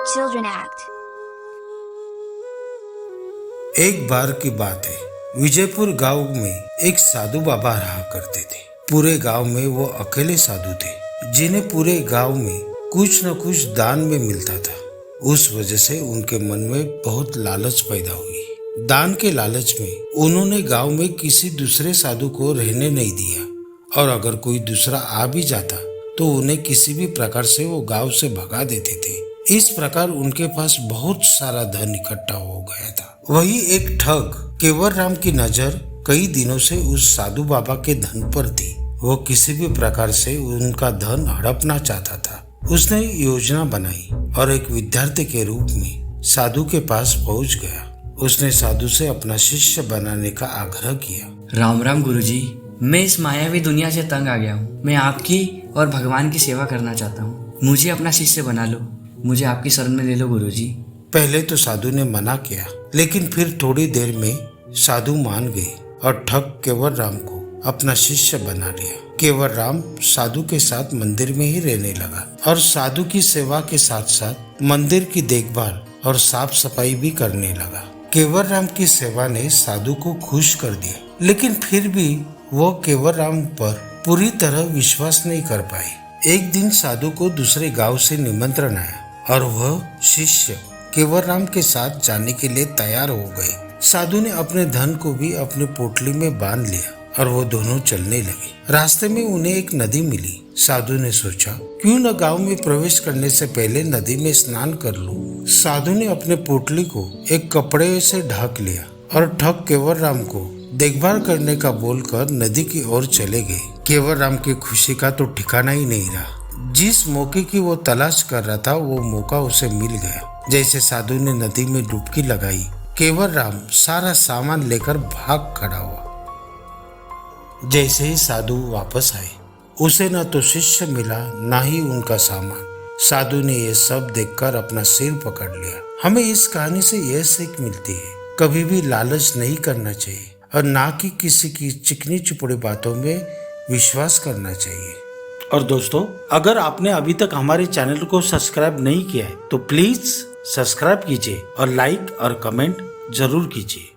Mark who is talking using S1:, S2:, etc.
S1: Children Act.
S2: एक बार की बात है, विजयपुर गांव में एक साधु बाबा रहा करते थे। पूरे गांव में वो अकेले साधु थे जिन्हें पूरे गांव में कुछ न कुछ दान में मिलता था। उस वजह से उनके मन में बहुत लालच पैदा हुई। दान के लालच में उन्होंने गांव में किसी दूसरे साधु को रहने नहीं दिया, और अगर कोई दूसरा आ भी जाता तो उन्हें किसी भी प्रकार से वो गांव से भगा देते थे। इस प्रकार उनके पास बहुत सारा धन इकट्ठा हो गया था। वही एक ठग केवल राम की नजर कई दिनों से उस साधु बाबा के धन पर थी। वो किसी भी प्रकार से उनका धन हड़पना चाहता था। उसने योजना बनाई और एक विद्यार्थी के रूप में साधु के पास पहुंच गया। उसने साधु से अपना शिष्य बनाने का आग्रह किया।
S3: राम राम गुरुजी, मैं इस मायावी दुनिया से तंग आ गया हूँ। मैं आपकी और भगवान की सेवा करना चाहता हूँ। मुझे अपना शिष्य बना लो, मुझे आपकी शरण में ले लो गुरुजी।
S2: पहले तो साधु ने मना किया, लेकिन फिर थोड़ी देर में साधु मान गए और ठग केवल राम को अपना शिष्य बना लिया। केवल राम साधु के साथ मंदिर में ही रहने लगा और साधु की सेवा के साथ साथ मंदिर की देखभाल और साफ सफाई भी करने लगा। केवल राम की सेवा ने साधु को खुश कर दिया, लेकिन फिर भी वो केवल राम पर पूरी तरह विश्वास नहीं कर पाए। एक दिन साधु को दूसरे गांव से निमंत्रण आया और वह शिष्य केवल राम के साथ जाने के लिए तैयार हो गए। साधु ने अपने धन को भी अपने पोटली में बांध लिया और वो दोनों चलने लगे। रास्ते में उन्हें एक नदी मिली। साधु ने सोचा, क्यों न गांव में प्रवेश करने से पहले नदी में स्नान कर लूं। साधु ने अपने पोटली को एक कपड़े से ढक लिया और ठग केवल राम को देखभाल करने का बोलकर नदी की ओर चले गए। केवल राम की खुशी का तो ठिकाना ही नहीं रहा। जिस मौके की वो तलाश कर रहा था वो मौका उसे मिल गया। जैसे साधु ने नदी में डुबकी लगाई, केवल राम सारा सामान लेकर भाग खड़ा हुआ। जैसे ही साधु वापस आए, उसे न तो शिष्य मिला न ही उनका सामान। साधु ने ये सब देखकर अपना सिर पकड़ लिया। हमें इस कहानी से यह सीख मिलती है, कभी भी लालच नहीं करना चाहिए और ना कि किसी की चिकनी चुपड़ी बातों में विश्वास करना चाहिए। और दोस्तों, अगर आपने अभी तक हमारे चैनल को सब्सक्राइब नहीं किया है तो प्लीज सब्सक्राइब कीजिए और लाइक और कमेंट जरूर कीजिए।